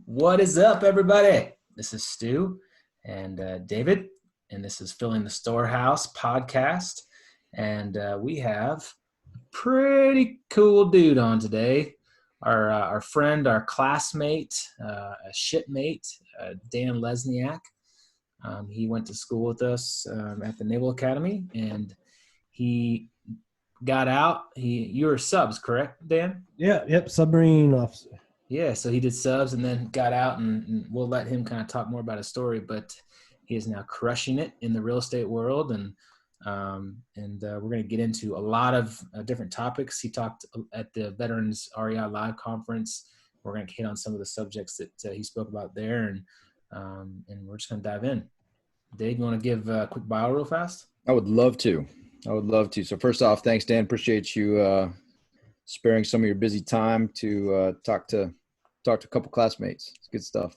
What is up, everybody? This is Stu and David, and this is Filling the Storehouse podcast. And we have a pretty cool dude on today. Our friend, our classmate, a shipmate, Dan Lesniak. He went to school with us at the Naval Academy, and he got out. You were subs, correct, Dan? Yep, submarine officer. Yeah, so he did subs and then got out, and we'll let him kind of talk more about his story. But he is now crushing it in the real estate world, and we're going to get into a lot of different topics. He talked at the Veterans REI Live Conference. We're going to hit on some of the subjects that he spoke about there, and we're just going to dive in. Dave, you want to give a quick bio real fast? I would love to. So first off, thanks, Dan. Appreciate you sparing some of your busy time to talk to a couple classmates. It's good stuff.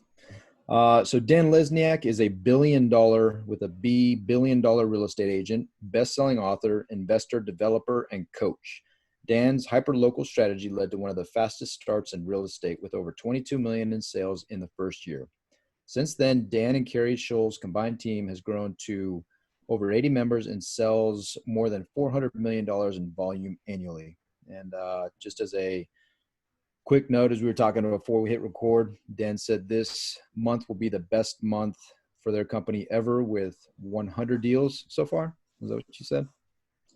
So Dan Lesniak is a billion dollar real estate agent, best-selling author, investor, developer, and coach. Dan's hyper-local strategy led to one of the fastest starts in real estate with over 22 million in sales in the first year. Since then, Dan and Carrie Scholl's combined team has grown to over 80 members and sells more than $400 million in volume annually. And just as a quick note, as we were talking before we hit record, Dan said this month will be the best month for their company ever with 100 deals so far. Is that what you said?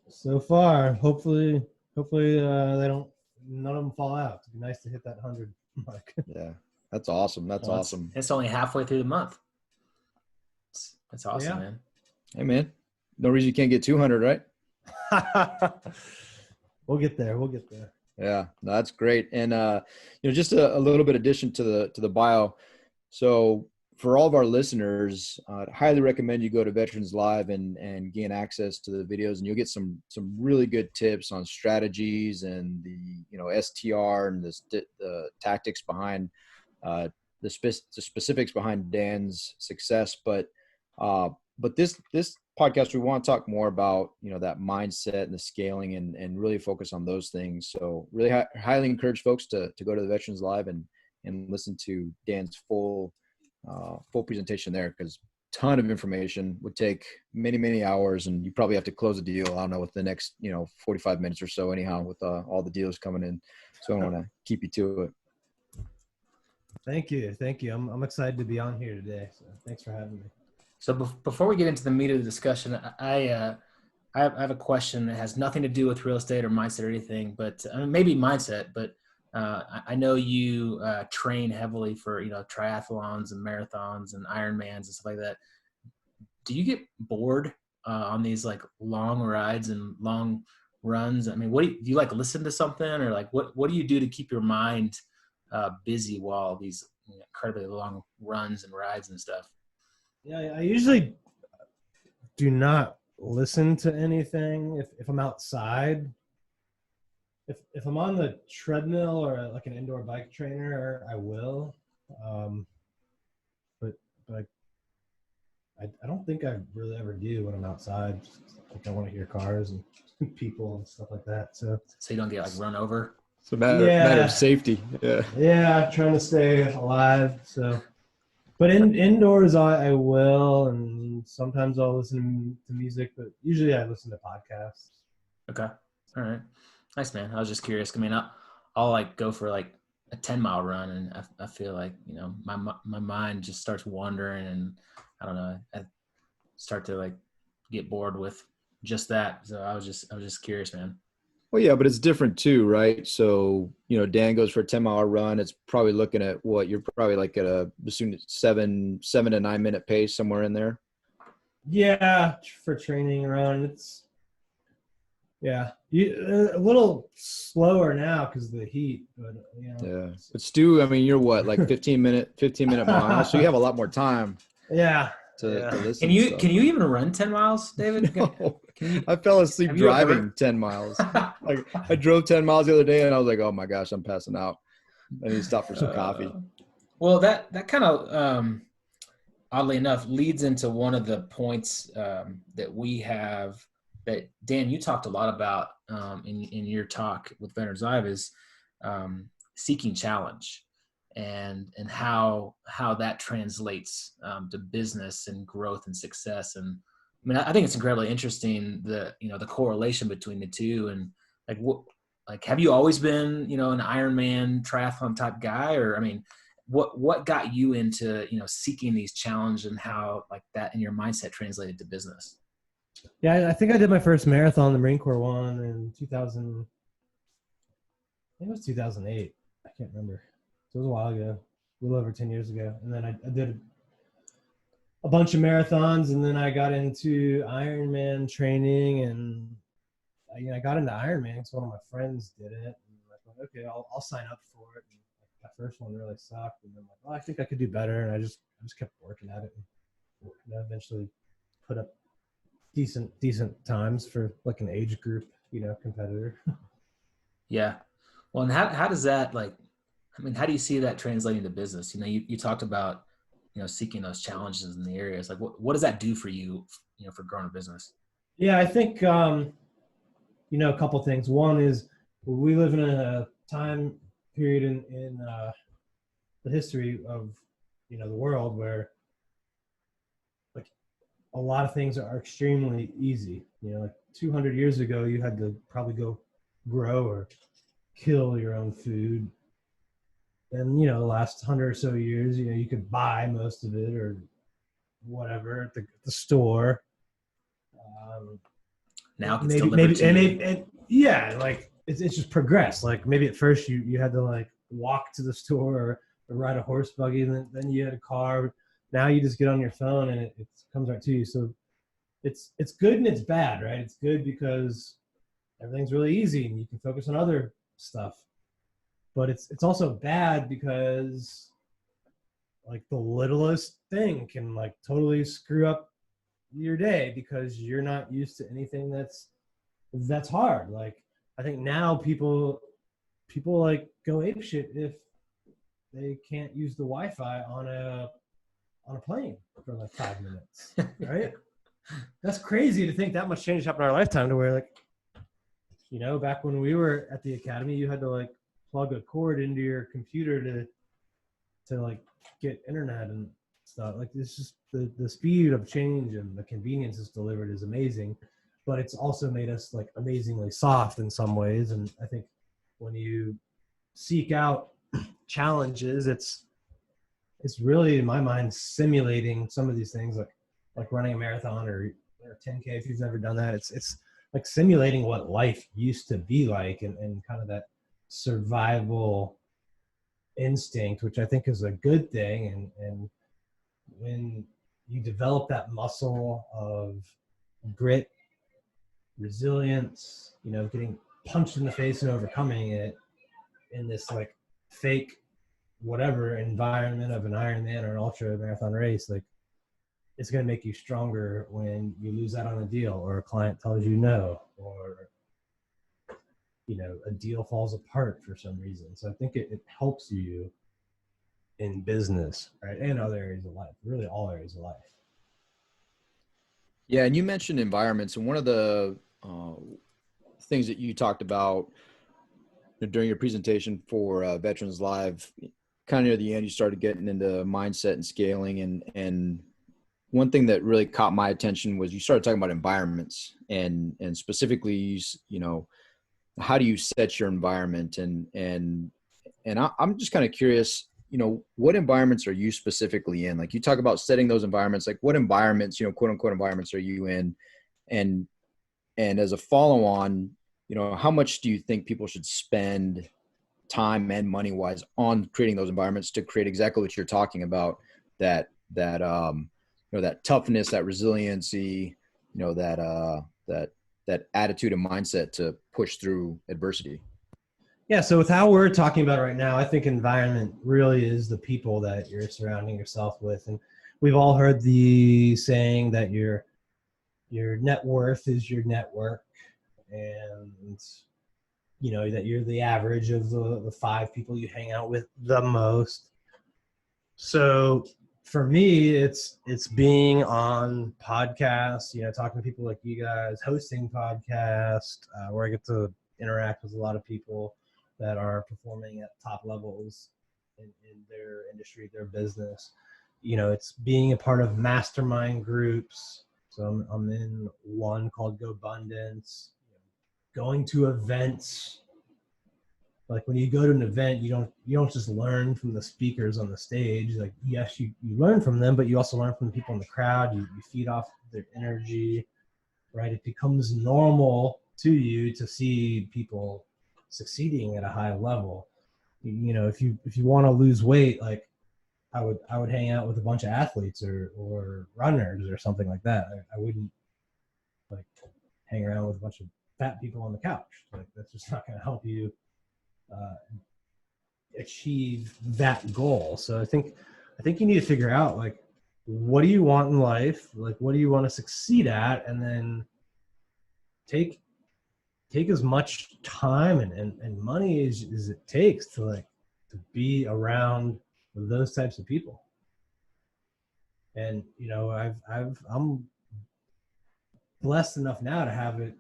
So far, hopefully none of them fall out. It'd be nice to hit that 100 mark. Yeah, that's awesome. That's awesome. It's only halfway through the month. That's awesome, man. Hey, man. No reason you can't get 200, right? We'll get there. Yeah, no, that's great. And just a little bit addition to the bio. So for all of our listeners, I'd highly recommend you go to Veterans Live and gain access to the videos, and you'll get some really good tips on strategies and the STR and the tactics behind the specifics behind Dan's success. But this podcast, we want to talk more about, that mindset and the scaling and really focus on those things. So really highly encourage folks to go to the Veterans Live and listen to Dan's full presentation there, because ton of information would take many, many hours, and you probably have to close a deal. I don't know, with the next, 45 minutes or so anyhow, with all the deals coming in. So I want to keep you to it. Thank you. I'm excited to be on here today. So thanks for having me. So before we get into the meat of the discussion, I have a question that has nothing to do with real estate or mindset or anything, but maybe mindset. But I know you train heavily for triathlons and marathons and Ironmans and stuff like that. Do you get bored on these like long rides and long runs? I mean, do you like listen to something, or like what do you do to keep your mind busy while these incredibly long runs and rides and stuff? Yeah, I usually do not listen to anything if I'm outside. If I'm on the treadmill or like an indoor bike trainer, I will. But I don't think I really ever do when I'm outside. Like, I want to hear cars and people and stuff like that. So you don't get like run over? It's a matter of safety. Yeah. Yeah, trying to stay alive. So. But indoors, I will, and sometimes I'll listen to music, but usually I listen to podcasts. Okay. All right. Nice, man. I was just curious. I mean, I'll like go for like a 10-mile run, and I feel like, my mind just starts wandering, and I don't know, I start to like get bored with just that. So I was just curious, man. Well, yeah, but it's different too, right? So, Dan goes for a 10-mile run. It's probably looking at what you're probably like at a 7 to 9 minute pace, somewhere in there. Yeah, for training around, it's a little slower now because of the heat. But yeah. But Stu, I mean, you're what, like 15 minute miles, so you have a lot more time. Yeah. To listen. Can you even run 10 miles, David? No. I fell asleep driving 10 miles. Like, I drove 10 miles the other day, and I was like, oh my gosh, I'm passing out. I need to stop for some coffee. Well, that kind of, oddly enough, leads into one of the points that we have that, Dan, you talked a lot about in your talk with Veterans Live is seeking challenge. and how that translates to business and growth and success. And I mean, I think it's incredibly interesting, the correlation between the two. And like, have you always been, an Ironman triathlon type guy? Or, I mean, what got you into, seeking these challenges, and how like that in your mindset translated to business? Yeah, I think I did my first marathon, the Marine Corps one, in 2000. I think it was 2008. I can't remember. So it was a while ago, a little over 10 years ago. And then I did a bunch of marathons, and then I got into Ironman training, and I got into Ironman because one of my friends did it. And I thought, okay, I'll sign up for it. And my first one really sucked, and then like, I think I could do better, and I just kept working at it, and I eventually put up decent times for like an age group, competitor. Yeah. Well, and how does that, like, I mean, how do you see that translating to business? You talked about, seeking those challenges in the areas. Like, what does that do for you, for growing a business? Yeah, I think, a couple things. One is we live in a time period in the history of, the world where like a lot of things are extremely easy. Like 200 years ago, you had to probably go grow or kill your own food. And, the last 100 or so years, you could buy most of it or whatever at the store. Now it's delivered to you. Yeah, like it's just progressed. Like maybe at first you had to like walk to the store or ride a horse buggy, and then you had a car. Now you just get on your phone and it comes right to you. So it's good and it's bad, right? It's good because everything's really easy and you can focus on other stuff. But it's also bad because like the littlest thing can like totally screw up your day because you're not used to anything that's hard. Like I think now people like go apeshit if they can't use the Wi-Fi on a plane for like 5 minutes, right? That's crazy to think that much change happened in our lifetime to where like, back when we were at the academy, you had to like plug a cord into your computer to like get internet and stuff. Like it's just the speed of change and the convenience it's delivered is amazing, but it's also made us like amazingly soft in some ways. And I think when you seek out challenges, it's really, in my mind, simulating some of these things, like running a marathon or 10K. If you've never done that, it's like simulating what life used to be like, and kind of that survival instinct, which I think is a good thing. And when you develop that muscle of grit, resilience, getting punched in the face and overcoming it in this like fake whatever environment of an Ironman or an ultra marathon race, like it's going to make you stronger when you lose out on a deal or a client tells you no, or a deal falls apart for some reason. So I think it helps you in business, right, and other areas of life, really all areas of life. Yeah, and you mentioned environments, and one of the things that you talked about during your presentation for Veterans Live, kind of near the end, you started getting into mindset and scaling, and one thing that really caught my attention was you started talking about environments, and specifically, how do you set your environment, and I'm just kind of curious, what environments are you specifically in? Like you talk about setting those environments, like what environments, quote unquote environments are you in? And as a follow on, how much do you think people should spend time and money wise on creating those environments to create exactly what you're talking about, that toughness, that resiliency, that attitude and mindset to push through adversity? Yeah, so with how we're talking about it right now, I think environment really is the people that you're surrounding yourself with. And we've all heard the saying that your net worth is your network, and that you're the average of the 5 people you hang out with the most. So for me, it's being on podcasts, talking to people like you guys, hosting podcasts where I get to interact with a lot of people that are performing at top levels in their industry, their business. It's being a part of mastermind groups. So I'm in one called Go Abundance, going to events. Like when you go to an event, you don't just learn from the speakers on the stage. Like, yes, you learn from them, but you also learn from the people in the crowd. You feed off their energy, right? It becomes normal to you to see people succeeding at a high level. If you want to lose weight, like I would hang out with a bunch of athletes or runners or something like that. I wouldn't like hang around with a bunch of fat people on the couch. Like that's just not going to help you achieve that goal. So I think you need to figure out, like, what do you want in life? Like, what do you want to succeed at? And then take as much time and money as it takes to be around those types of people. And I'm blessed enough now to have it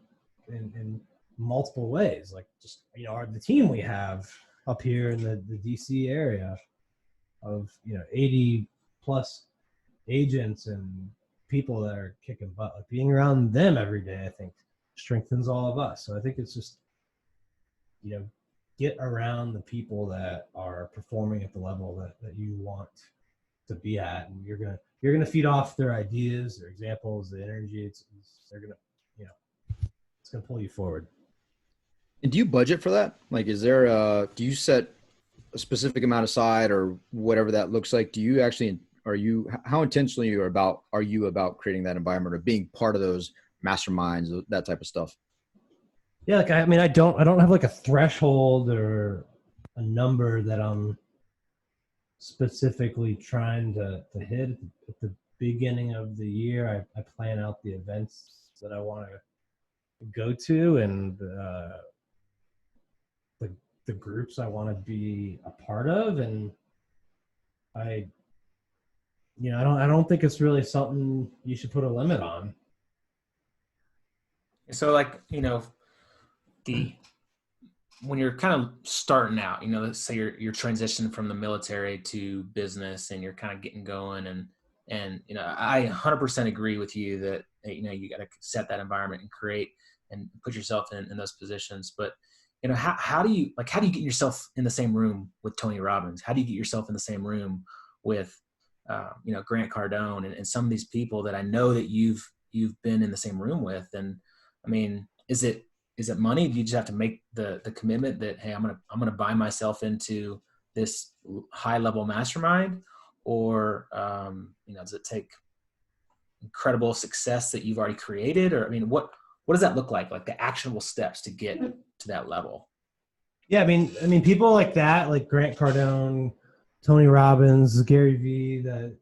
in multiple ways. Like, just the team we have up here in the DC area of 80 plus agents and people that are kicking butt. Like, being around them every day, I think, strengthens all of us. So I think it's just get around the people that are performing at the level that you want to be at, and you're gonna feed off their ideas, their examples, the energy. They're gonna it's gonna pull you forward. And do you budget for that? Like, do you set a specific amount aside or whatever that looks like? How intentionally are you about creating that environment or being part of those masterminds, that type of stuff? Yeah, like I don't have like a threshold or a number that I'm specifically trying to hit at the beginning of the year. I plan out the events that I want to go to and the groups I want to be a part of, and I don't think it's really something you should put a limit on. So, like, when you're kind of starting out, let's say you're transitioning from the military to business and you're kind of getting going, and I 100% agree with you that you got to set that environment and create and put yourself in those positions. But how do you get yourself in the same room with Tony Robbins? How do you get yourself in the same room with Grant Cardone and some of these people that I know that you've been in the same room with? And I mean, is it money? Do you just have to make the commitment that, hey, I'm gonna buy myself into this high level mastermind, or does it take incredible success that you've already created? Or I mean, what does that look like the actionable steps to get to that level? Yeah, I mean, people like that, like Grant Cardone, Tony Robbins, Gary Vee, that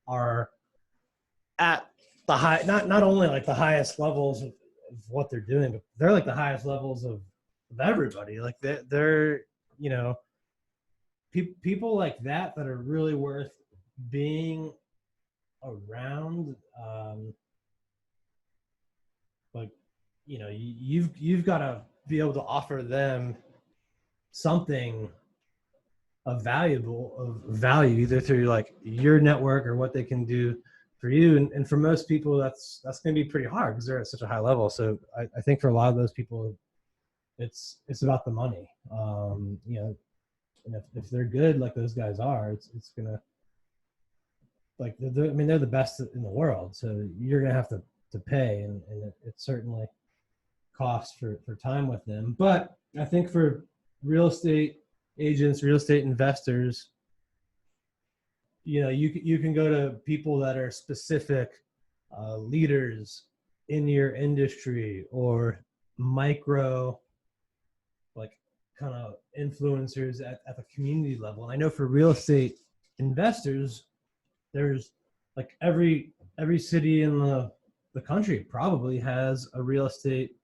are at the high, not only like the highest levels of what they're doing, but they're like the highest levels of everybody. Like they're people like that are really worth being around. Like you've got to be able to offer them something of value, either through like your network or what they can do for you. And for most people, that's going to be pretty hard because they're at such a high level. So I think for a lot of those people, it's about the money. And if they're good, like those guys are, it's going to, like, they're the best in the world. So you're going to have to pay, and it certainly costs for time with them. But I think for real estate agents, real estate investors, you can go to people that are specific leaders in your industry, or micro, like, kind of influencers at the community level. And I know for real estate investors, there's like every city in the country probably has a real estate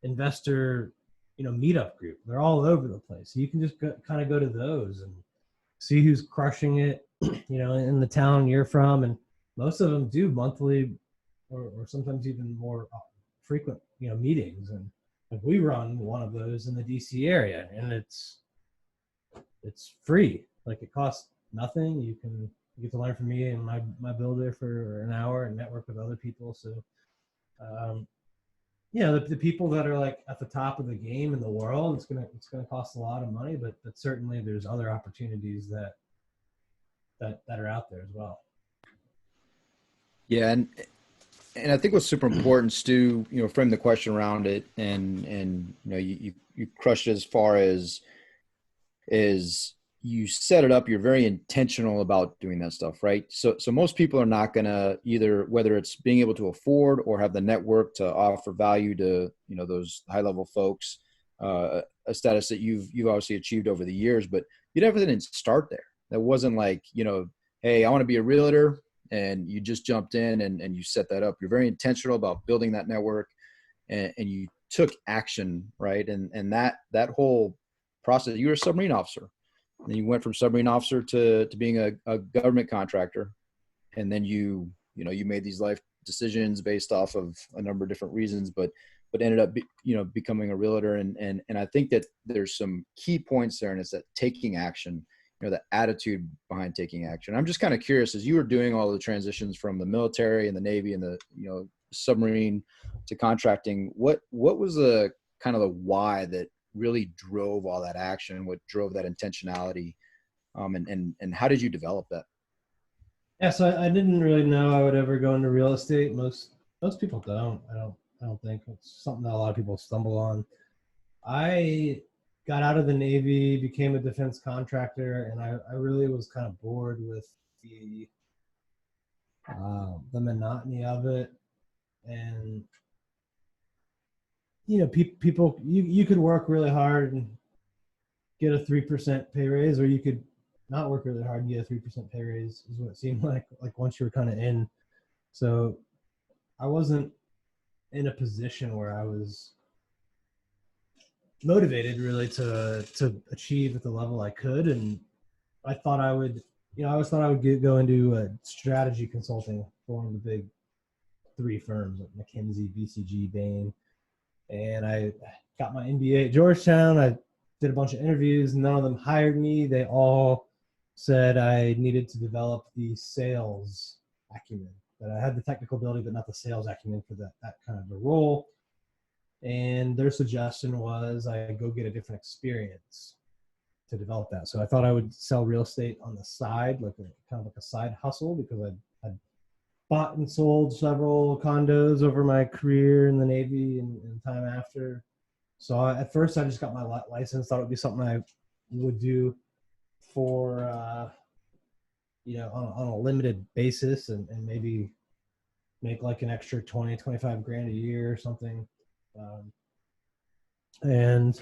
investor meetup group. They're all over the place. So you can just kind of go to those and see who's crushing it, in the town you're from. And most of them do monthly or sometimes even more frequent, meetings. And like, we run one of those in the DC area, and it's it's free. Like it costs nothing. You get to learn from me and my builder for an hour and network with other people. So, the people that are like at the top of the game in the world, it's gonna cost a lot of money, but certainly there's other opportunities that are out there as well. Yeah, and I think what's super important, Stu, frame the question around it, and you crushed it as far as you set it up. You're very intentional about doing that stuff, right? So most people are not gonna either, whether it's being able to afford or have the network to offer value to those high level folks, a status that you've obviously achieved over the years, but you never didn't start there. That wasn't like hey, I want to be a realtor, and you just jumped in and you set that up. You're very intentional about building that network, and you took action, right? And that whole process, you were a submarine officer, and you went from submarine officer to being a government contractor, and then you made these life decisions based off of a number of different reasons, but ended up becoming a realtor. And I think that there's some key points there, and it's that taking action, the attitude behind taking action. I'm just kind of curious, as you were doing all the transitions from the military and the Navy and the submarine to contracting, what was the kind of the why that really drove all that action? What drove that intentionality? And how did you develop that? Yeah, so I didn't really know I would ever go into real estate. Most people don't. I don't think it's something that a lot of people stumble on. I got out of the Navy, became a defense contractor, and I really was kind of bored with the monotony of it. And people, you could work really hard and get a 3% pay raise, or you could not work really hard and get a 3% pay raise, is what it seemed like once you were kind of in. So I wasn't in a position where I was motivated really to achieve at the level I could. And I thought I would, I always thought I would go into strategy consulting for one of the big 3 firms like McKinsey, BCG, Bain. And I got my MBA at Georgetown. I did a bunch of interviews. None of them hired me. They all said I needed to develop the sales acumen, that I had the technical ability, but not the sales acumen for that kind of a role. And their suggestion was I go get a different experience to develop that. So I thought I would sell real estate on the side, kind of like a side hustle, because I'd bought and sold several condos over my career in the Navy and time after. So at first I just got my license, thought it would be something I would do for, on a limited basis, and maybe make like an extra 20, 25 grand a year or something. And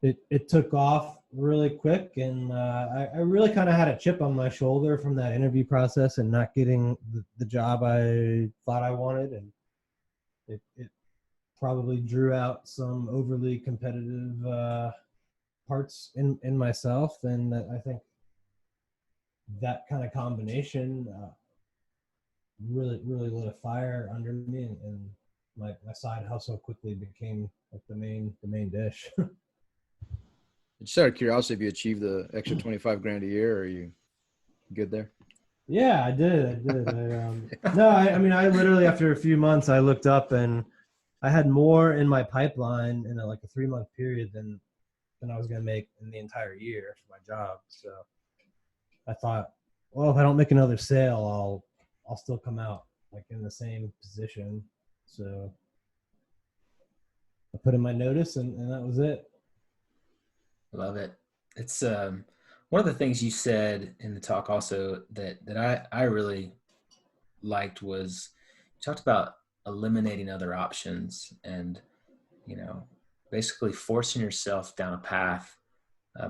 it took off really quick, and I really kind of had a chip on my shoulder from that interview process and not getting the job I thought I wanted, and it probably drew out some overly competitive parts in myself, and I think that kind of combination really lit a fire under me, and my side hustle quickly became like the main dish. Just out of curiosity, have you achieved the extra 25 grand a year, or are you good there? Yeah, I did. No, I mean, I literally, after a few months, I looked up and I had more in my pipeline in like a 3-month period than I was going to make in the entire year for my job. So I thought, well, if I don't make another sale, I'll still come out like in the same position. So I put in my notice, and that was it. Love it. It's one of the things you said in the talk also that I really liked was you talked about eliminating other options and, basically forcing yourself down a path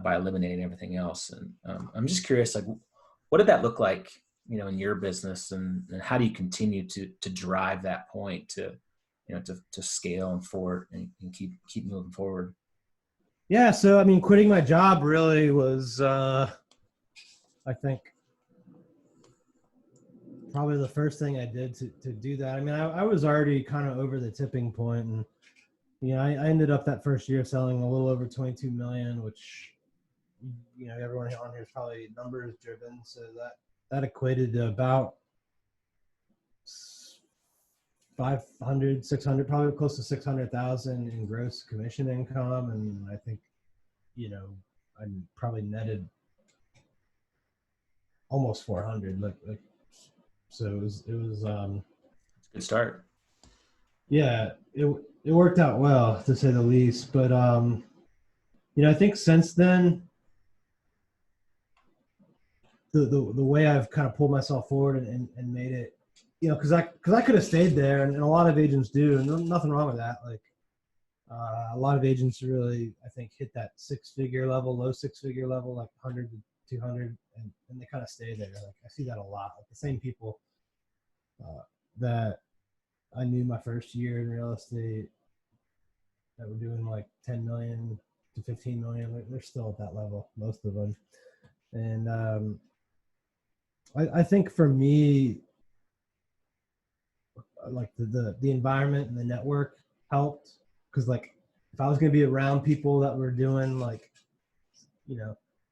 by eliminating everything else. And I'm just curious, like, what did that look like, in your business, and how do you continue to drive that point to scale and forward and keep moving forward? Yeah, so I mean, quitting my job really was, I think, probably the first thing I did to do that. I mean, I was already kind of over the tipping point, and I ended up that first year selling a little over 22 million, which everyone on here is probably numbers driven. So that equated to about 500, 600, probably close to 600,000 in gross commission income. And I think, I probably netted almost 400. So it was It's a good start. Yeah, it worked out well, to say the least. But I think since then, the way I've kind of pulled myself forward and made it, because I could have stayed there, and a lot of agents do, and nothing wrong with that. Like a lot of agents really, I think, hit that low six figure level, like 100 to 200, and they kind of stay there. Like I see that a lot. Like the same people that I knew my first year in real estate that were doing like 10 million to 15 million, they're still at that level, most of them. And I think for me, like the environment and the network helped, because like if I was going to be around people that were doing like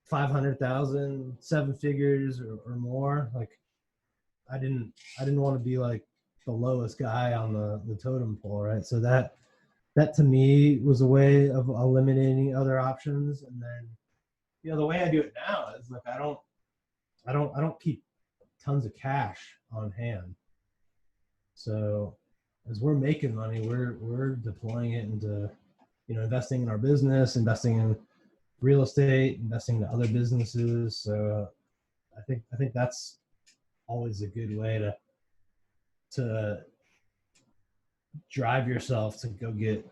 500,000, 7 figures or more, like I didn't want to be like the lowest guy on the totem pole, right? So that to me was a way of eliminating other options. And then the way I do it now is like I don't keep tons of cash on hand. So as we're making money, we're deploying it into investing in our business, investing in real estate, investing in other businesses. So I think that's always a good way to drive yourself to go get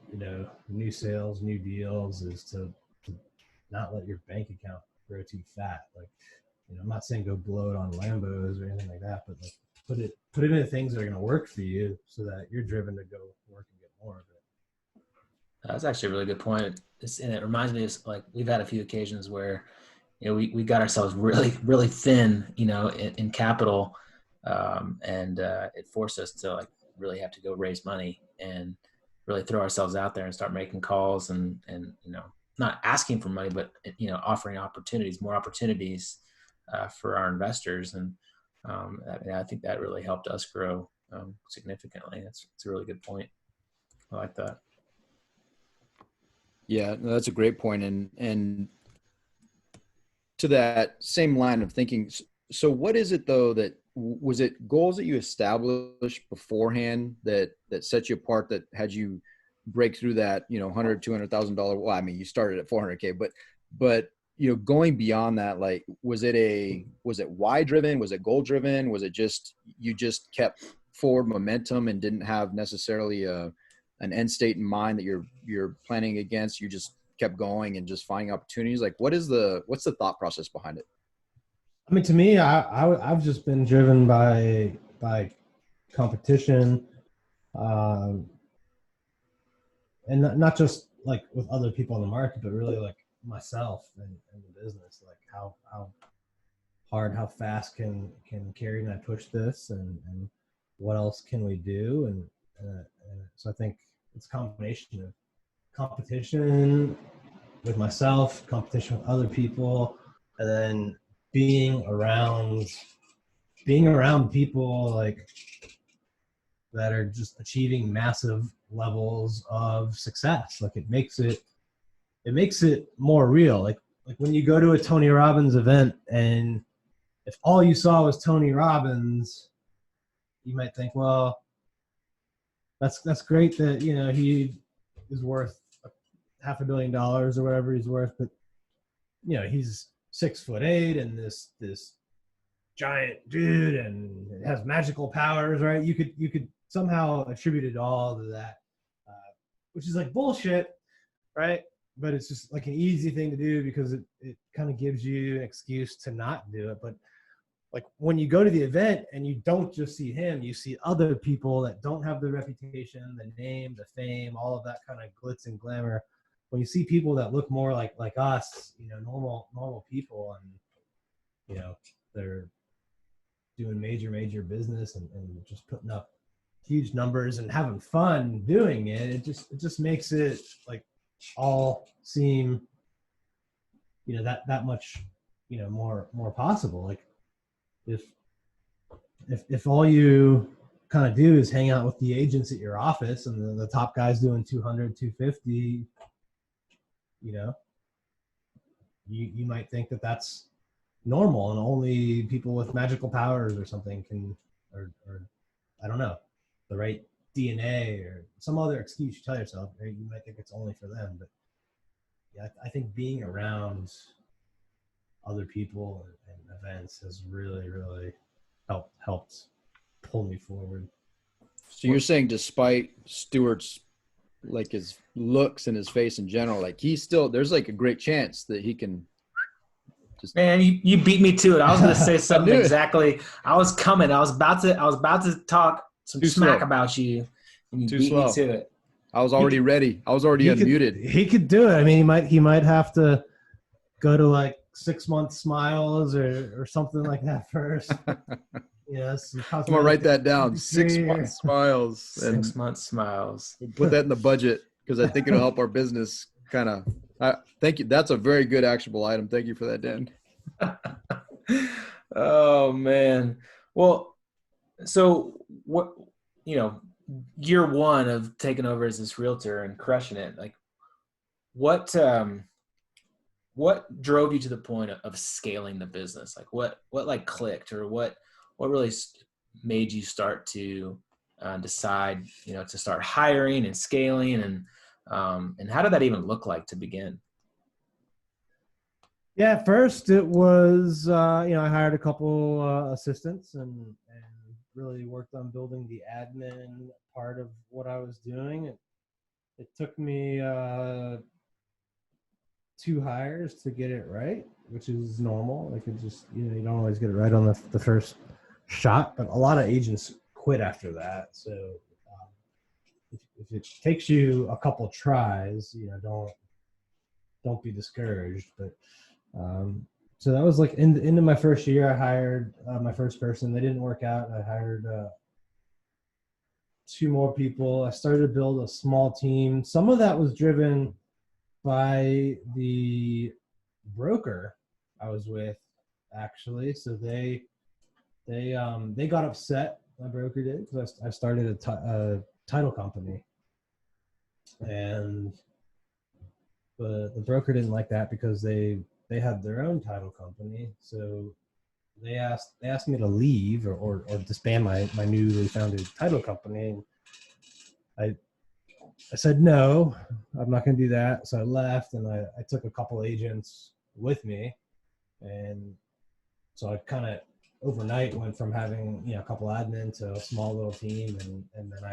new sales, new deals, is to not let your bank account grow too fat. Like I'm not saying go blow it on Lambos or anything like that, but like put it into things that are going to work for you, so that you're driven to go work and get more of it. That's actually a really good point. And it reminds me of like we've had a few occasions where we got ourselves really really thin in capital, and it forced us to like really have to go raise money and really throw ourselves out there and start making calls and not asking for money, but offering more opportunities for our investors. And I think that really helped us grow significantly. It's a really good point. I like that. Yeah, no, that's a great point. And to that same line of thinking, so what is it though that was it goals that you established beforehand that set you apart, that had you break through that $100,000-$200,000? Well, I mean, you started at 400K, but going beyond that, like was it why driven? Was it goal driven? Was it just you just kept forward momentum and didn't have necessarily an end state in mind that you're planning against? You just kept going and just finding opportunities? Like what's the thought process behind it? I mean, to me, I've just been driven by competition, and not just like with other people in the market, but really like myself and the business. Like how hard, how fast can Carrie and I push this, and what else can we do? And so I think it's a combination of competition with myself, competition with other people, and then being around people like that are just achieving massive levels of success. Like it makes it more real. Like when you go to a Tony Robbins event, and if all you saw was Tony Robbins, you might think, well, that's great that he is worth $500 million or whatever he's worth, but he's 6'8" and this giant dude and has magical powers, right? You could somehow attribute it all to that, which is like bullshit, right? But it's just like an easy thing to do because it kind of gives you an excuse to not do it. But like when you go to the event and you don't just see him, you see other people that don't have the reputation, the name, the fame, all of that kind of glitz and glamour. When you see people that look more like us, normal people, and they're doing major business and just putting up huge numbers and having fun doing it, it just makes it like all seem that much, more possible. Like if all you kind of do is hang out with the agents at your office and the top guy's doing 200, 250, you might think that that's normal and only people with magical powers or something can, or I don't know, the right DNA or some other excuse you tell yourself, right? You might think it's only for them, but yeah, I think being around other people and events has really, really helped pull me forward. So you're saying despite Stewart's, like, his looks and his face in general, like there's like a great chance that he can just. Man, you beat me to it. I was going to say something exactly. I was coming. I was about to talk some smack about you, and you beat me to it. I was already ready. I was already unmuted. He could do it. I mean, he might have to go to like 6 month smiles or something like that first. Yes. I'm gonna write that down. 6 month smiles. 6 month smiles. We'll put that in the budget because I think it'll help our business kind of. Thank you. That's a very good actionable item. Thank you for that, Dan. Oh man. Well, so what, year one of taking over as this realtor and crushing it, like what drove you to the point of scaling the business? Like what like clicked, or what really made you start to decide, to start hiring and scaling, and how did that even look like to begin? Yeah, at first it was, I hired a couple assistants and really worked on building the admin part of what I was doing. It took me 2 hires to get it right, which is normal. Like it just, you don't always get it right on the first shot, but a lot of agents quit after that. So if it takes you a couple tries, don't be discouraged. But so that was like into my first year. I hired my first person. They didn't work out. I hired 2 more people. I started to build a small team. Some of that was driven by the broker I was with, actually. So they got upset. My broker did, because I started a title company, and the broker didn't like that because they had their own title company. So they asked me to leave or disband my newly founded title company. And I said, no, I'm not going to do that. So I left, and I took a couple agents with me. And so I kind of overnight went from having, a couple admin to a small little team. And then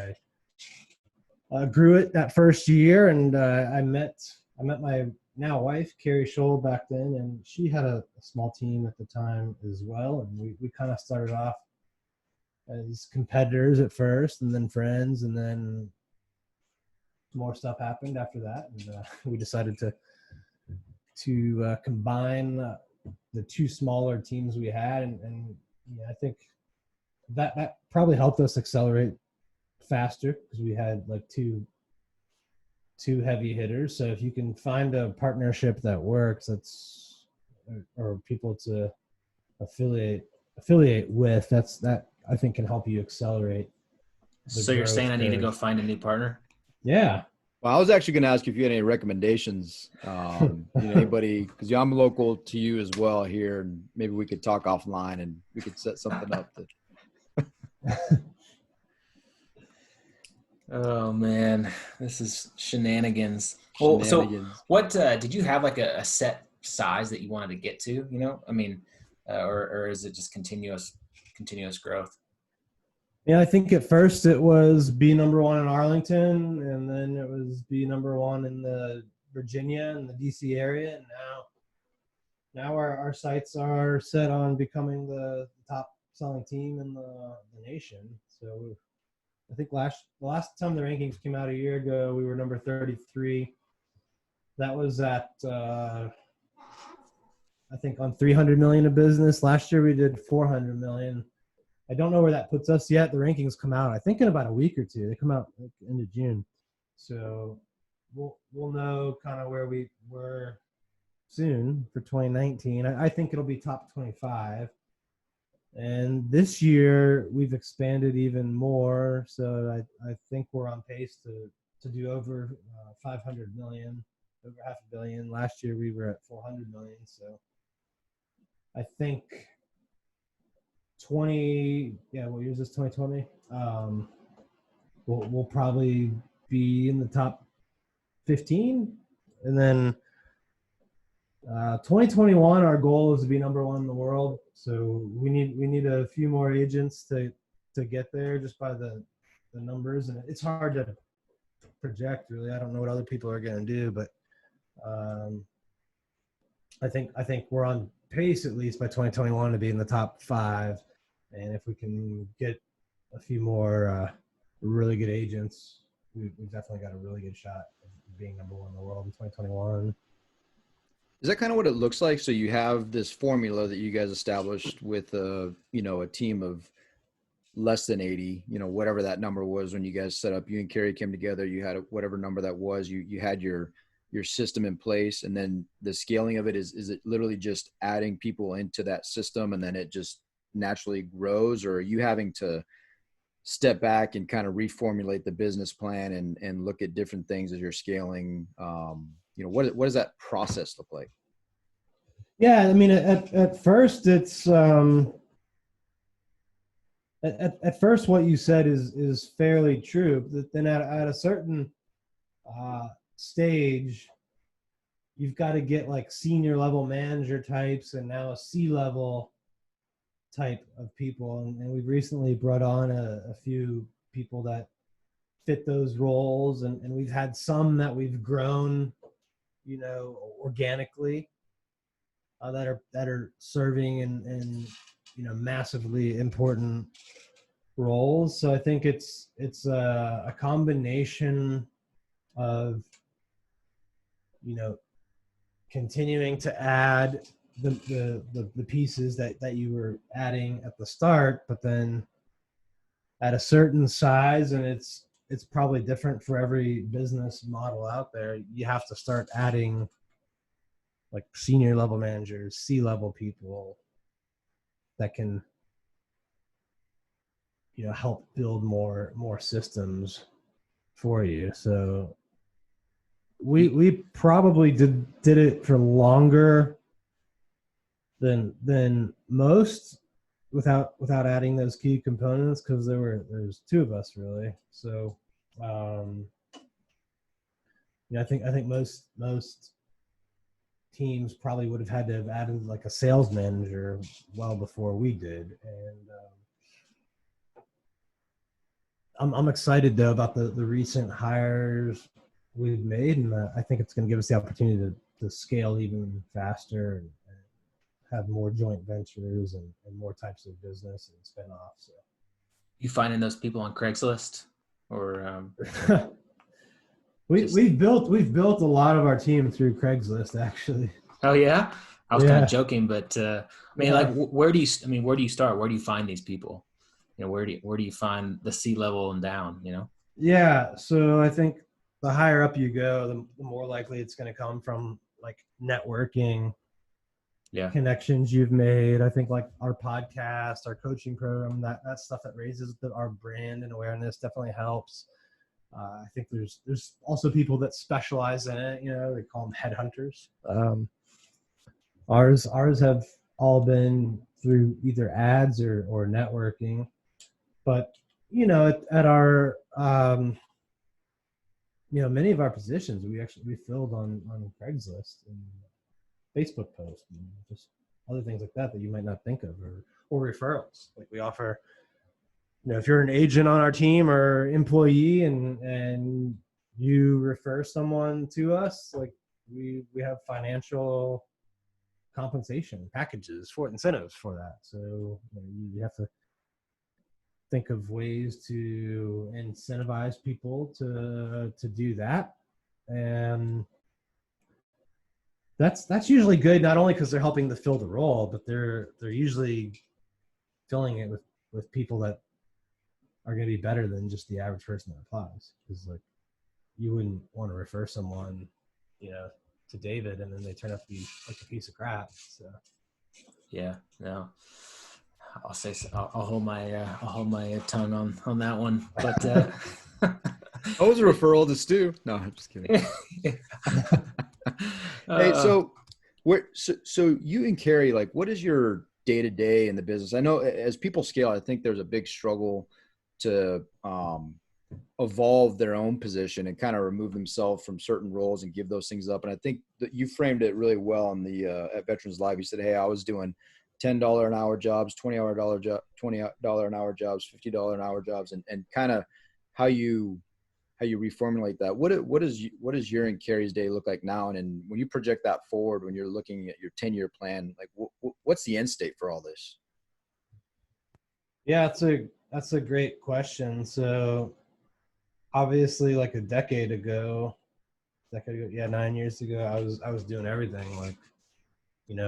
I grew it that first year. And I met my now wife, Carrie Scholl, back then, and she had a small team at the time as well. And we kind of started off as competitors at first, and then friends, and then more stuff happened after that, and we decided to combine the 2 smaller teams we had, and I think that probably helped us accelerate faster, because we had like two heavy hitters. So if you can find a partnership that works, or people to affiliate with, that I think can help you accelerate. So you're saying I need to go find a new partner? Yeah. Well, I was actually going to ask you if you had any recommendations, anybody, because I'm local to you as well here, and maybe we could talk offline and we could set something up. Oh man, this is shenanigans. Well, so what did you have, like a set size that you wanted to get to? Or is it just continuous growth? Yeah, I think at first it was be number 1 in Arlington, and then it was be number 1 in the Virginia and the D.C. area, and now our sights are set on becoming the top selling team in the nation. So I think the last time the rankings came out a year ago, we were number 33. That was at I think on 300 million of business. Last year we did 400 million. I don't know where that puts us yet. The rankings come out, I think, in about a week or 2. They come out like end of June. So we'll know kind of where we were soon for 2019. I think it'll be top 25. And this year we've expanded even more. So I think we're on pace to do over 500 million, over $500 million. Last year we were at 400 million. So I think what year is this, 2020? We'll probably be in the top 15. And then 2021, our goal is to be number one in the world. So we need a few more agents to get there just by the numbers. And it's hard to project, really. I don't know what other people are going to do, but I think we're on pace, at least by 2021, to be in the top 5. And if we can get a few more really good agents, we've definitely got a really good shot of being number one in the world in 2021. Is that kind of what it looks like? So you have this formula that you guys established with a team of less than 80, whatever that number was when you guys set up, you and Carrie came together, you had whatever number that was, you had your system in place, and then the scaling of it is it literally just adding people into that system and then it just naturally grows, or are you having to step back and kind of reformulate the business plan and look at different things as you're scaling? What does that process look like? Yeah, I mean, at first it's at first what you said is fairly true. But then at a certain stage, you've got to get like senior level manager types and now a C-level type of people, and we've recently brought on a few people that fit those roles, and we've had some that we've grown organically, that are serving in massively important roles. So I think it's a combination of continuing to add the pieces that you were adding at the start, but then at a certain size, and it's probably different for every business model out there, you have to start adding like senior level managers, C-level people that can help build more systems for you. So we probably did it for longer than most without adding those key components, because there's 2 of us really. So I think most teams probably would have had to have added like a sales manager well before we did. And I'm excited though about the recent hires we've made, and I think it's going to give us the opportunity to scale even faster and have more joint ventures and more types of business and spin off. So You finding those people on Craigslist, or we've built a lot of our team through Craigslist, actually. Oh yeah, I was kind of joking, but Yeah. where do you start? Where do you find these people? Where do you find the C-level and down? Yeah, so I think the higher up you go, the more likely it's going to come from like networking, connections you've made. I think like our podcast, our coaching program, that stuff that raises our brand and awareness definitely helps. I think there's also people that specialize in it. They call them headhunters. Ours have all been through either ads or networking, but at our many of our positions we filled on Craigslist and Facebook posts and just other things like that you might not think of, or referrals. Like we offer, if you're an agent on our team or employee and you refer someone to us, like we have financial compensation packages for incentives for that. So you have to think of ways to incentivize people to do that. And that's usually good, not only because they're helping to fill the role, but they're usually filling it with people that are going to be better than just the average person that applies. Because like you wouldn't want to refer someone David, and then they turn out to be like a piece of crap. So Yeah, no, I'll say so. I'll hold my tongue on that one. But I was a referral to Stu. No, I'm just kidding. Hey, so you and Carrie, like, what is your day to day in the business? I know as people scale, I think there's a big struggle to evolve their own position and kind of remove themselves from certain roles and give those things up. And I think that you framed it really well on the at Veterans Live. You said, "Hey, I was doing $10 an hour jobs, $20 an hour jobs, $50 an hour jobs," and kind of how you reformulate that. What does your and Carrie's day look like now? And when you project that forward, when you're looking at your 10-year plan, like what's the end state for all this? yeah, that's a great question. So obviously, like a decade ago, yeah, 9 years ago, I was doing everything, like,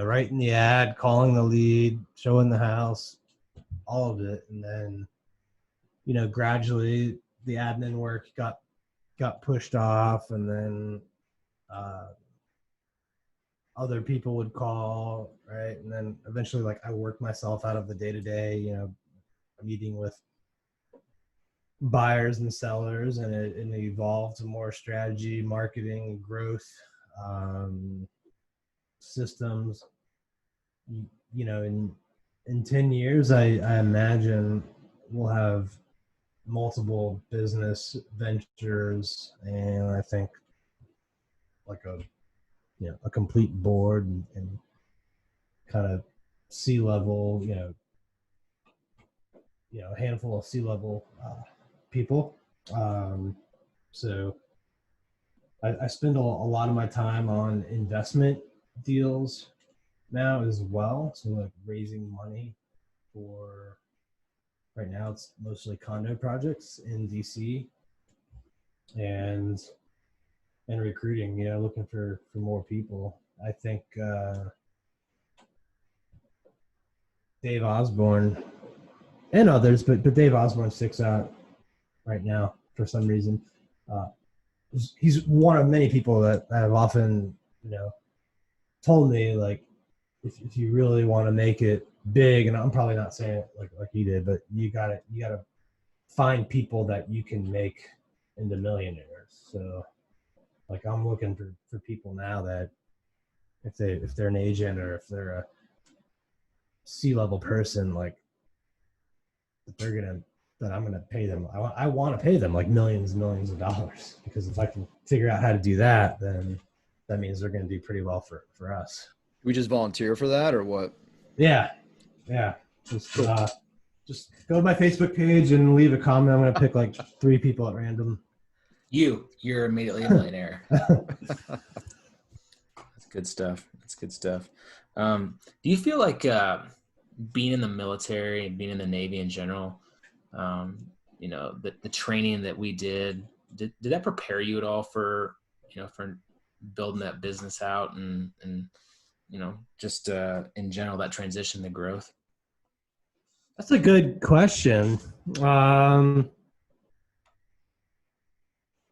writing the ad, calling the lead, showing the house, all of it. And then, gradually the admin work got pushed off, and then other people would call, right? And then eventually, like, I worked myself out of the day-to-day, meeting with buyers and sellers, and it evolved to more strategy, marketing, growth, systems. In 10 years, I imagine we'll have multiple business ventures, and I think like a complete board, and kind of C-level, a handful of C-level people. So I spend a lot of my time on investment deals now as well. So like raising money for, right now it's mostly condo projects in DC, and recruiting, looking for more people. I think Dave Osborne and others, but Dave Osborne sticks out right now for some reason. He's one of many people that have often, told me, like, if you really want to make it big, and I'm probably not saying it like he did, but you gotta find people that you can make into millionaires. So like, I'm looking for people now that if they're an agent, or if they're a C-level person, like, that I'm gonna pay them. I want to pay them like millions of dollars, because if I can figure out how to do that, then that means they're gonna do pretty well for us. We just volunteer for that, or what? Yeah. Just cool. Just go to my Facebook page and leave a comment. I'm gonna pick like 3 people at random. You're immediately a millionaire. That's good stuff. Do you feel like being in the military and being in the Navy in general, the training that we did that prepare you at all for building that business out, and just in general, that transition to growth? That's a good question.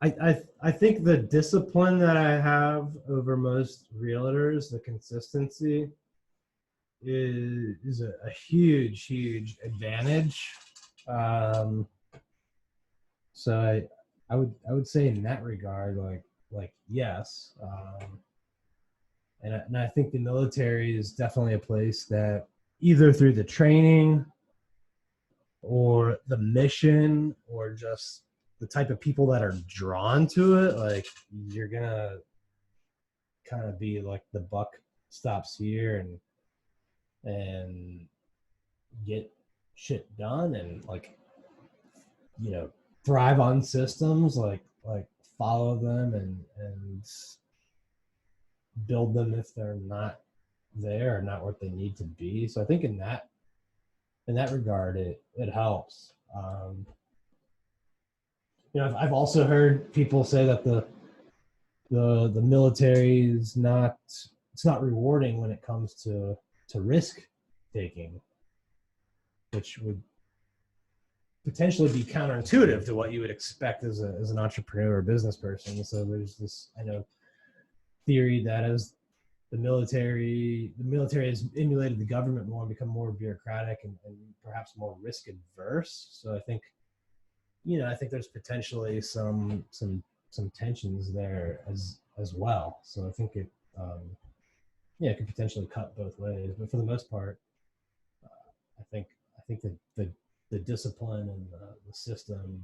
I think the discipline that I have over most realtors, the consistency, is a huge advantage. So I would say in that regard, like yes. And I think the military is definitely a place that, either through the training or the mission, or just the type of people that are drawn to it, like, you're gonna kind of be like, the buck stops here, and get shit done, and like, thrive on systems, like follow them, and build them if they're not there, or not what they need to be. So I think in that regard, it helps. I've also heard people say that the military is not rewarding when it comes to risk taking, which would potentially be counterintuitive to what you would expect as an entrepreneur or business person. So there's this, I know theory that as the military has emulated the government more and become more bureaucratic and perhaps more risk adverse. So I think, I think there's potentially some tensions there as well. So I think it could potentially cut both ways. But for the most part, I think that the discipline and the system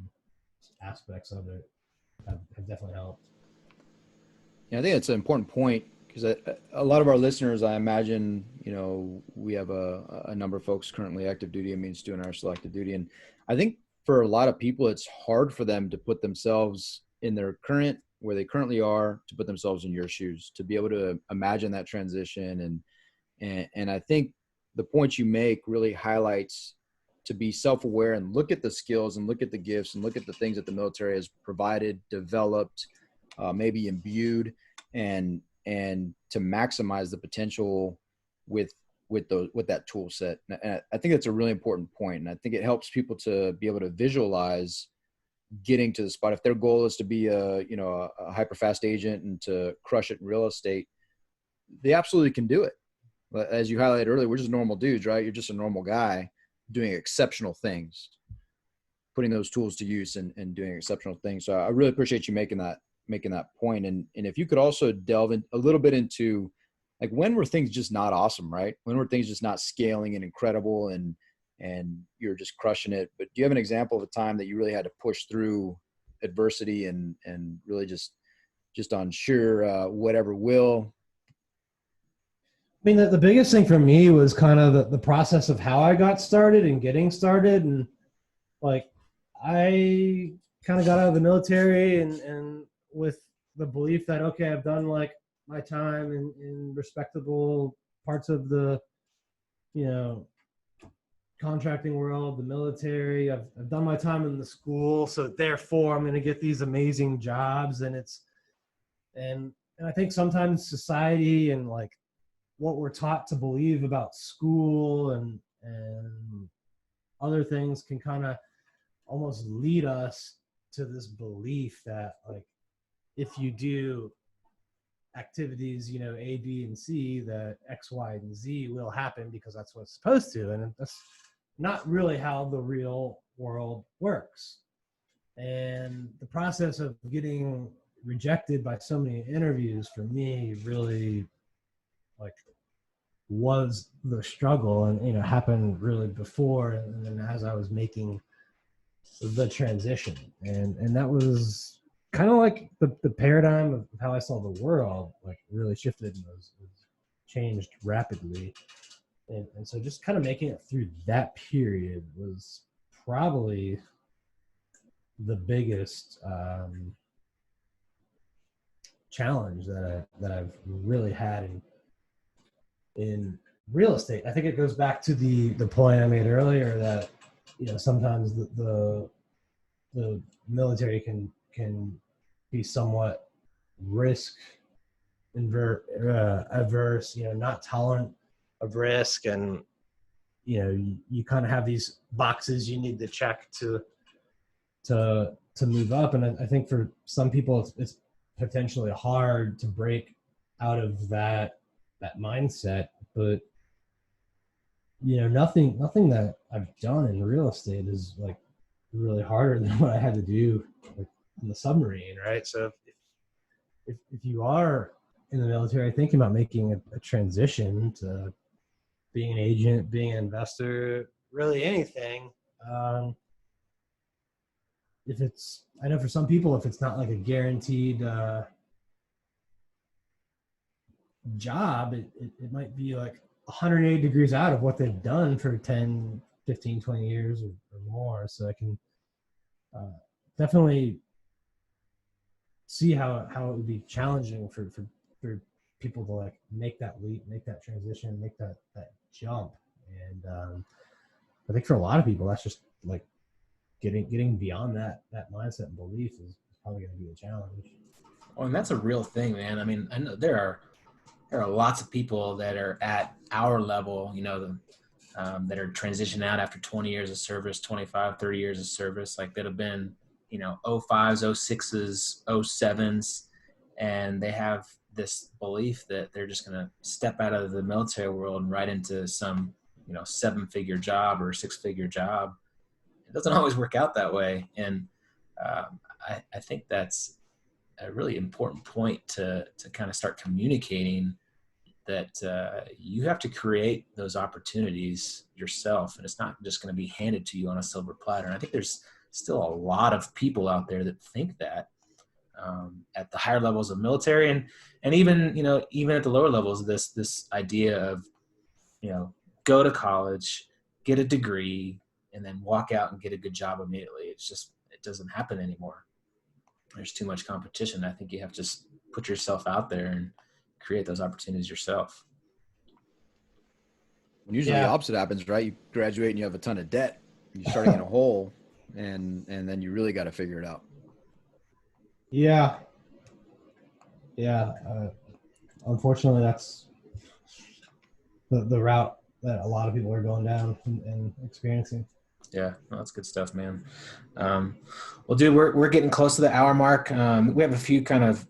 aspects of it have definitely helped. Yeah, I think it's an important point because a lot of our listeners, I imagine, we have a number of folks currently active duty. I mean, doing our selective duty. And I think for a lot of people, it's hard for them to put themselves in where they currently are, to put themselves in your shoes, to be able to imagine that transition. And I think the point you make really highlights to be self-aware and look at the skills and look at the gifts and look at the things that the military has provided, developed, maybe imbued, and to maximize the potential with that tool set. And I think that's a really important point. And I think it helps people to be able to visualize getting to the spot. If their goal is to be a hyper fast agent and to crush it in real estate, they absolutely can do it. As you highlighted earlier, we're just normal dudes, right? You're just a normal guy doing exceptional things, putting those tools to use and doing exceptional things. So I really appreciate you making that point. And if you could also delve in a little bit into, like, when were things just not awesome, right? When were things just not scaling and incredible and you're just crushing it? But do you have an example of a time that you really had to push through adversity and really just on sheer whatever will? I mean, the biggest thing for me was kind of the process of how I got started and getting started. And like, I kind of got out of the military and with the belief that, okay, I've done like my time in respectable parts of the, contracting world, the military. I've done my time in the school. So therefore I'm going to get these amazing jobs. And I think sometimes society and like what we're taught to believe about school and other things can kind of almost lead us to this belief that, like, if you do activities, A, B, and C, that X, Y, and Z will happen because that's what it's supposed to. And that's not really how the real world works. And the process of getting rejected by so many interviews for me really, like, was the struggle, and happened really before and then as I was making the transition, and that was kind of like the paradigm of how I saw the world, like, really shifted and was changed rapidly. And so just kind of making it through that period was probably the biggest challenge that I've really had in real estate. I think it goes back to the point I made earlier that, sometimes the military can be somewhat risk averse, not tolerant of risk. And, you kind of have these boxes you need to check to move up. And I think for some people, it's potentially hard to break out of that mindset. But nothing that I've done in real estate is like really harder than what I had to do, like, in the submarine, right? So if you are in the military thinking about making a transition to being an agent, being an investor, really anything, I know for some people, if it's not like a guaranteed job, it might be like 180 degrees out of what they've done for 10, 15, 20 years or more. So I can definitely see how it would be challenging for people to, like, make that leap, make that transition, make that jump. And I think for a lot of people, that's just like getting beyond that mindset and belief is probably going to be a challenge. Well, and that's a real thing, man. I mean, I know there are lots of people that are at our level, that are transitioning out after 20 years of service, 25, 30 years of service, like, that have been, 05s, 06s, 07s, and they have this belief that they're just going to step out of the military world and right into some, 7-figure job or 6-figure job. It doesn't always work out that way. And I think that's a really important point to kind of start communicating that you have to create those opportunities yourself, and it's not just going to be handed to you on a silver platter. And I think there's still a lot of people out there that think that at the higher levels of military, and even even at the lower levels, this idea of go to college, get a degree, and then walk out and get a good job immediately. It doesn't happen anymore. There's too much competition. I think you have to just put yourself out there and create those opportunities yourself. When usually the opposite happens, right? You graduate and you have a ton of debt. You're starting in a hole, and then you really got to figure it out. Yeah. Unfortunately, that's the route that a lot of people are going down and experiencing. Yeah, that's good stuff, man. Well, dude, we're getting close to the hour mark. We have a few kind of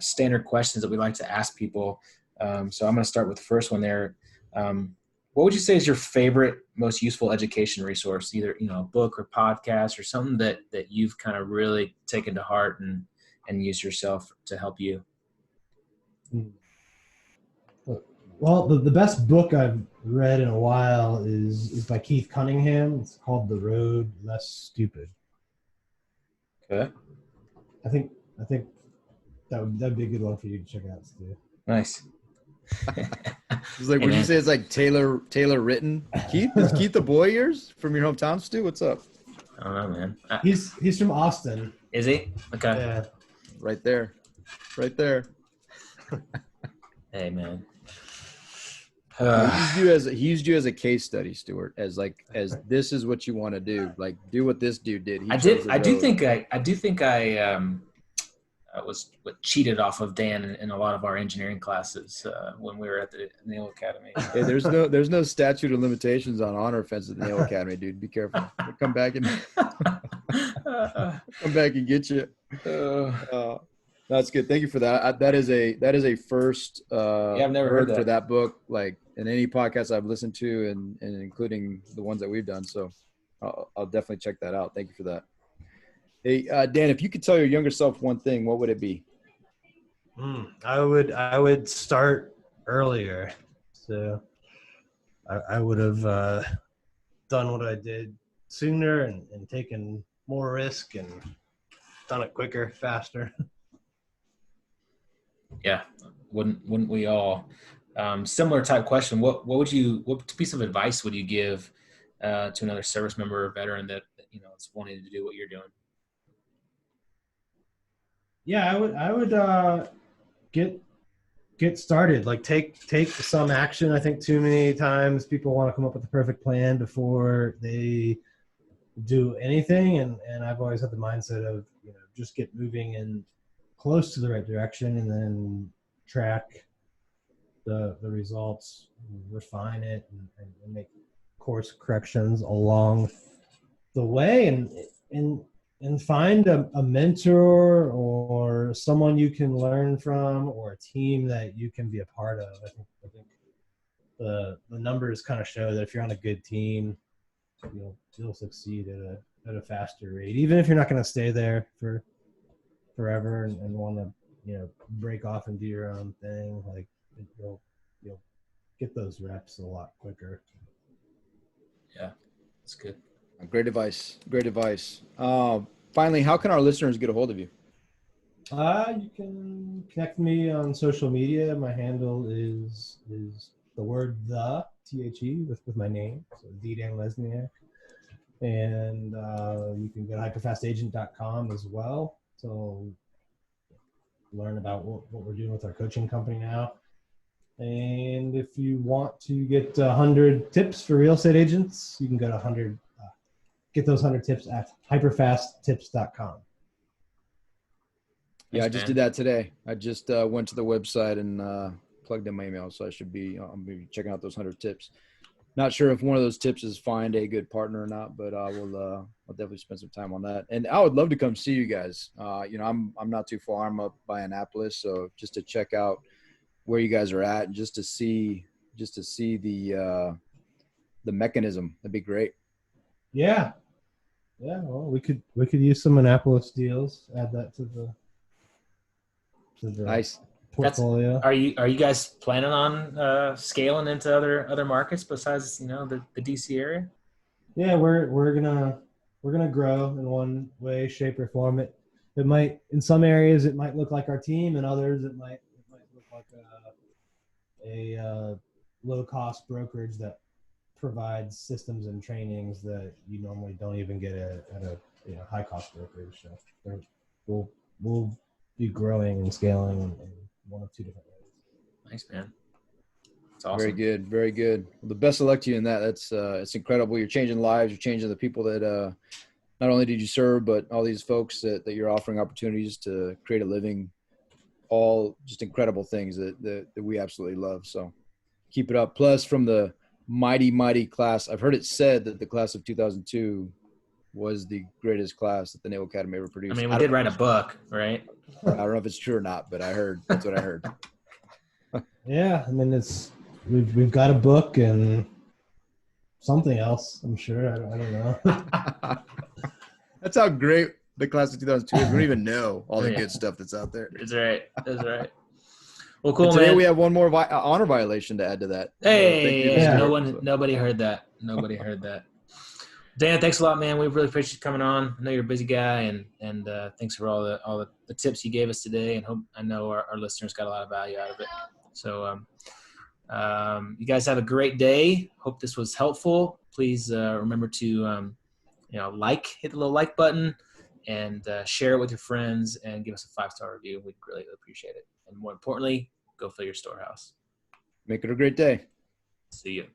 standard questions that we like to ask people. So I'm going to start with the first one there. What would you say is your favorite, most useful education resource, either, a book or podcast or something that you've kind of really taken to heart and used yourself to help you? Well, the best book I've read in a while is by Keith Cunningham. It's called The Road Less Stupid. Okay. I think that'd be a good one for you to check out, Stu. Nice. It's like, would you say it's like Taylor written? Keith, is Keith the boy yours from your hometown, Stu? What's up? I don't know, man. He's from Austin. Is he? Okay. Yeah. Right there. Hey, man. He used you as a case study, Stuart, as this is what you want to do. Like, do what this dude did. I do think I was cheated off of Dan in a lot of our engineering classes when we were at the Naval Academy. Hey, there's no statute of limitations on honor offenses at the Naval Academy, dude. Be careful. They'll come back and get you. That's good. Thank you for that. That is a first. I've never heard that. For that book, like in any podcast I've listened to, and including the ones that we've done. So I'll definitely check that out. Thank you for that. Hey, Dan, if you could tell your younger self one thing, what would it be? I would start earlier. So I would have done what I did sooner and taken more risk and done it quicker, faster. Yeah, wouldn't we all? Similar type question. What piece of advice would you give to another service member or veteran that is wanting to do what you're doing? Yeah, I would get started. Like take some action. I think too many times people want to come up with the perfect plan before they do anything, and I've always had the mindset of just get moving in close to the right direction, and then track the results, refine it, and make course corrections along the way, and find a mentor or someone you can learn from, or a team that you can be a part of. I think the numbers kind of show that if you're on a good team, you'll succeed at a faster rate, even if you're not going to stay there for forever and want to break off and do your own thing. Like you'll get those reps a lot quicker. Yeah, that's good. Great advice. Finally, how can our listeners get a hold of you? You can connect me on social media. My handle is the word THE with my name, so Dan Lesniak. And you can go to hyperfastagent.com as well. So learn about what we're doing with our coaching company now. And if you want to get 100 tips for real estate agents, you can go to get those 100 tips at hyperfasttips.com. Yeah, I just did that today. I just went to the website and plugged in my email, so I'll be checking out those 100 tips. Not sure if one of those tips is find a good partner or not, but I'll definitely spend some time on that. And I would love to come see you guys. I'm not too far. I'm up by Annapolis, so just to check out where you guys are at and just to see the mechanism. That'd be great. Yeah. Yeah. Well, we could use some Annapolis deals. Add that to the Nice. portfolio. Are you guys planning on scaling into other markets besides the DC area? Yeah, we're gonna grow in one way, shape, or form. It might, in some areas it might look like our team, and others it might look like a low cost brokerage that provides systems and trainings that you normally don't even get at a high cost brokerage. So we'll be growing and scaling in one of two different ways. Nice, man. It's awesome. Very good. Very good. Well, the best of luck to you in that. That's it's incredible. You're changing lives. You're changing the people that not only did you serve, but all these folks that you're offering opportunities to create a living. All just incredible things that we absolutely love. So keep it up. Plus, from the mighty class, I've heard it said that the class of 2002 was the greatest class that the Naval Academy ever produced. I mean, we did write a book, right? I don't know if it's true or not, but that's what I heard. Yeah, I mean, we've got a book and something else, I'm sure. I don't know. That's how great the class of 2002 is. We don't even know all the good stuff that's out there. That's right. Well, cool, and today man. we have one more honor violation to add to that. Hey, so nobody heard that. Nobody heard that. Dan, thanks a lot, man. We really appreciate you coming on. I know you're a busy guy, and thanks for all the tips you gave us today. And I know our listeners got a lot of value out of it. So, you guys have a great day. Hope this was helpful. Please remember to hit the little like button, and share it with your friends, and give us a 5-star review. We'd really appreciate it. And more importantly, go fill your storehouse. Make it a great day. See you.